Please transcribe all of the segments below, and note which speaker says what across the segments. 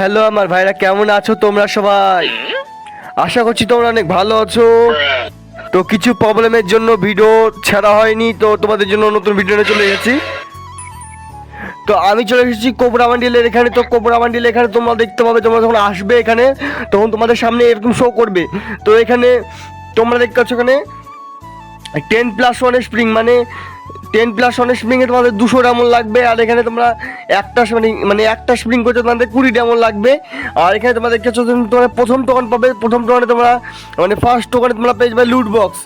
Speaker 1: Hello আমার ভাইরা, কেমন আছো তোমরা সবাই? আশা করছি তোমরা অনেক ভালো আছো। তো কিছু প্রবলেমের জন্য ভিডিও ছাড়া হয়নি, তো তোমাদের জন্য নতুন ভিডিও নিয়ে চলে এসেছি। তো আমি চলে এসেছি কোবরা বান্ডিলের এখানে। তো কোবরা বান্ডিল এখানে তোমরা দেখতে পাবে, তোমরা যখন আসবে এখানে তখন তোমাদের সামনে এরকম শো করবে। তো এখানে তোমরা দেখতে পাচ্ছ এখানে 10+1 স্প্রিং, মানে 10+1 স্প্রিংয়ে তোমাদের 200 ডায়মন্ড লাগবে। আর এখানে তোমরা একটা স্প্রিং করতে তোমাদের 20 ডায়মন্ড লাগবে। আর এখানে তোমরা দেখতে পাচ্ছ তোমরা প্রথম টোকেন পাবে। প্রথম টোকেনে তোমরা ফার্স্ট টোকেনে তোমরা পেয়ে যাবে লুট বক্স।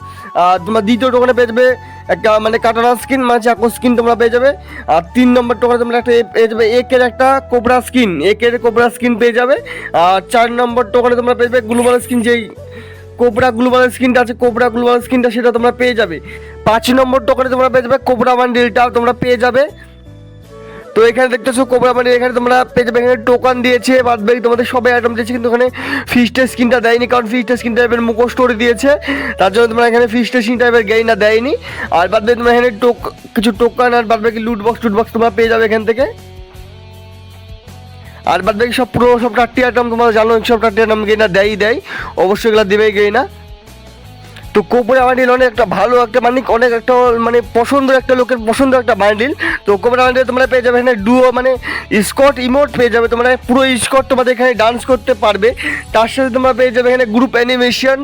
Speaker 1: আর তোমরা দ্বিতীয় টোকেনে পেয়ে যাবে একটা কাটানা স্কিন, চাকু স্কিন তোমরা পেয়ে যাবে। আর 3 নম্বর টোকেনে তোমরা একটা পেয়ে যাবে একের একটা কোবরা স্কিন, কোবরা স্কিন পেয়ে যাবে। আর 4 নম্বর টোকেনে তোমরা পেয়ে যাবে গ্লোবাল স্কিন, যেই কোবরা গ্লোবাল স্কিনটা আছে, কোবরা গ্লোবাল স্কিনটা সেটা তোমরা পেয়ে যাবে। 5 নম্বর টোকেনে তোমরা পেয়ে যাবে কোবরা বান্ডিলটা তোমরা পেয়ে যাবে। তো এখানে দেখতেছো কোবরা বান্ডিল, এখানে তোমরা পেয়ে যাবে। এখানে টোকন দিয়েছে, বাদ বাকি তোমাদের সবাই আইটেম দিয়েছে, কিন্তু এখানে ফিস্টের স্কিনটা দেয়নি, কারণ ফিস্টের স্কিন টাইপের মুখোশ স্টোরি দিয়েছে, তার জন্য তোমরা এখানে ফিস্টের স্কিন টাইপের গেইনা দেয়নি। আর বাদ বাকি তোমরা এখানে কিছু টোকন আর বাদ বাকি লুট বক্স তোমরা পেয়ে যাবে এখান থেকে। আর বাদ বাকি সব পুরো সব 4টি আইটেম তোমরা জানো, সব 4টি আইটেম গেইনা দেয়, অবশ্যই এগুলো দেবেই গেইনা। তো কোবরা বান্ডিল অনেক একটা ভালো একটা অনেক একটা পছন্দের একটা লোকের পছন্দের একটা বান্ডিল। তো কোবরা বান্ডিল তোমরা পেয়ে যাবে এখানে ডুও স্কট ইমোট পেয়ে যাবে, তোমরা পুরো স্কট তোমাদের এখানে ডান্স করতে পারবে। তার সাথে তোমরা পেয়ে যাবে এখানে গ্রুপ অ্যানিমেশন,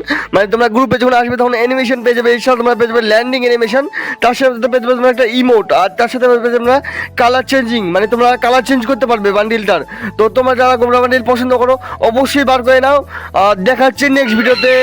Speaker 1: তোমরা গ্রুপে যখন আসবে তখন অ্যানিমেশন পেয়ে যাবে। এছাড়াও তোমরা পেয়ে যাবে ল্যান্ডিং অ্যানিমেশন, তার সাথে পেয়ে যাবে তোমরা একটা ইমোট। আর তার সাথে পেয়ে যাবে তোমরা কালার চেঞ্জিং, তোমরা কালার চেঞ্জ করতে পারবে বান্ডিলটার। তো তোমরা যারা কোবরা বান্ডিল পছন্দ করো অবশ্যই বার করে নাও। দেখাচ্ছি নেক্সট ভিডিওতে।